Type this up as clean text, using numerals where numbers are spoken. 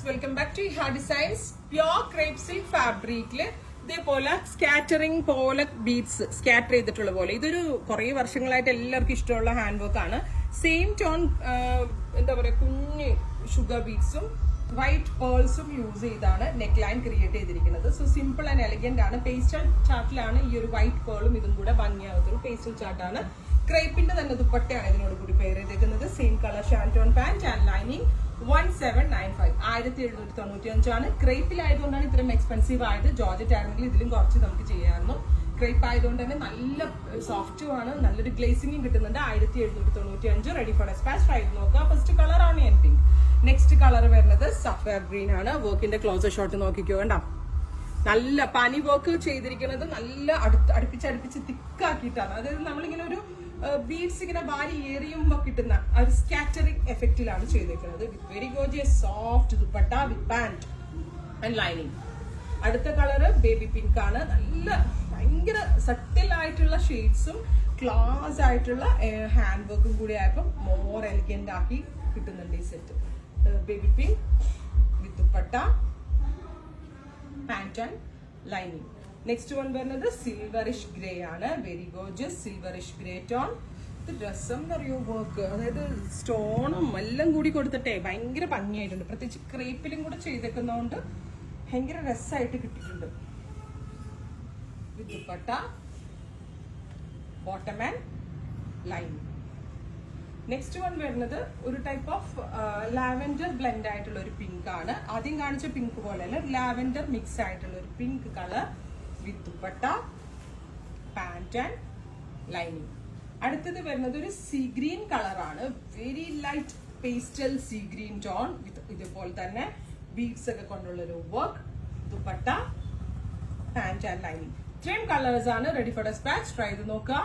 Welcome back to ഹാ designs. Pure crepe silk ഫാബ്രിക്കില് ഇതേപോലെ scattering പോലെ ബീഡ്സ് സ്കാറ്റർ ചെയ്തിട്ടുള്ള പോലെ ഇതൊരു കുറെ വർഷങ്ങളായിട്ട് എല്ലാവർക്കും ഇഷ്ടമുള്ള ഹാൻഡ് വർക്ക് ആണ്. സെയിം ടോൺ എന്താ പറയാ കുഞ്ഞ് ഷുഗർ ബീഡ്സും വൈറ്റ് പേൾസും യൂസ് ചെയ്താണ് നെക്ക് ലൈൻ ക്രിയേറ്റ് ചെയ്തിരിക്കുന്നത്. സോ സിമ്പിൾ ആൻഡ് എലഗന്റ് ആണ്. പേസ്റ്റൽ ചാർട്ടിലാണ് ഈ ഒരു വൈറ്റ് പേളും ഇതും കൂടെ ഭംഗിയാകത്തൊരു പേസ്റ്റൽ ചാർട്ടാണ്. ക്രേപ്പിന്റെ തന്നെ ദുപ്പട്ടയാണ് ഇതിനോട് കൂടി പെയർ ചെയ്തേക്കുന്നത്. Same colour ഷാൻറ്റോൺ pant and lining 1795 1795 ആണ്. ക്രേപ്പിലായതുകൊണ്ടാണ് ഇത്രയും എക്സ്പെൻസീവ് ആയത്. ജോർജറ്റ് ആയിരുന്നെങ്കിൽ ഇതിലും കുറച്ച് നമുക്ക് ചെയ്യാമായിരുന്നു. ക്രേപ്പ് ആയതുകൊണ്ട് തന്നെ നല്ല സോഫ്റ്റും ആണ്, നല്ലൊരു ഗ്ലേസിംഗും കിട്ടുന്നുണ്ട്. 1795 റെഡി ഫോർ ഡെസ്പാച്ച്. ട്രൈ ചെയ്ത് നോക്കുക. First colour onion pink. Next colour വരുന്നത് സഫയർ ഗ്രീൻ ആണ്. വർക്കിന്റെ ക്ലോസർ ഷോട്ട് നോക്കിക്കോ. വേണ്ട നല്ല പനി വർക്ക് ചെയ്തിരിക്കുന്നത് നല്ല അടുപ്പിച്ച് തിക്കാക്കിയിട്ടാണ്. അതായത് നമ്മളിങ്ങനെ ഒരു ബീഡ്സ് ഇങ്ങനെ വാരി ഏറിയുമ്പോൾ കിട്ടുന്ന ഒരു സ്കാറ്ററിംഗ് എഫക്റ്റിലാണ് ചെയ്തേക്കുന്നത്. With very gorgeous soft dupatta with pant and lining. അടുത്ത കളറ് ബേബി പിങ്ക് ആണ്. നല്ല ഭയങ്കര സട്ടിൽ ആയിട്ടുള്ള ഷെയ്ഡ്സും ക്ലാസ് ആയിട്ടുള്ള ഹാൻഡ് വർക്കും കൂടി ആയപ്പോൾ മോർ എലിഗന്റ് ആക്കി കിട്ടുന്നുണ്ട് ഈ set. Baby pink with dupatta pant and lining. Next one വരുന്നത് സിൽവറിഷ് ഗ്രേ ആണ്. Very gorgeous silverish grey tone. ഇത് രസം എന്നറിയോ വർക്ക്, അതായത് സ്റ്റോണും എല്ലാം കൂടി കൊടുത്തിട്ടേ ഭയങ്കര ഭംഗിയായിട്ടുണ്ട്. പ്രത്യേകിച്ച് ക്രേപ്പിലും കൂടെ ചെയ്തേക്കുന്നതുകൊണ്ട് ഭയങ്കര രസമായിട്ട് കിട്ടിയിട്ടുണ്ട്. Dupatta bottom and lining. Next one വരുന്നത് ഒരു ടൈപ്പ് ഓഫ് ലാവെൻഡർ ബ്ലെൻഡ് ആയിട്ടുള്ള ഒരു പിങ്ക് ആണ്. ആദ്യം കാണിച്ച പിങ്ക് പോലെയല്ല, ലാവെൻഡർ മിക്സ് ആയിട്ടുള്ള ഒരു pink colour with dupatta pant and lining. അടുത്തത് വരുന്നത് ഒരു സീ ഗ്രീൻ കളറാണ്. Very light pastel see green tone വിത്ത് ഇതുപോലെ തന്നെ ബീഡ്സ് ഒക്കെ കൊണ്ടുള്ള ഒരു work. Dupatta pant and lining. ഇത്രയും കളേഴ്സ് ആണ് റെഡി ഫോർ ഡെസ്പാച്ച്. ട്രൈ ചെയ്ത് നോക്കുക.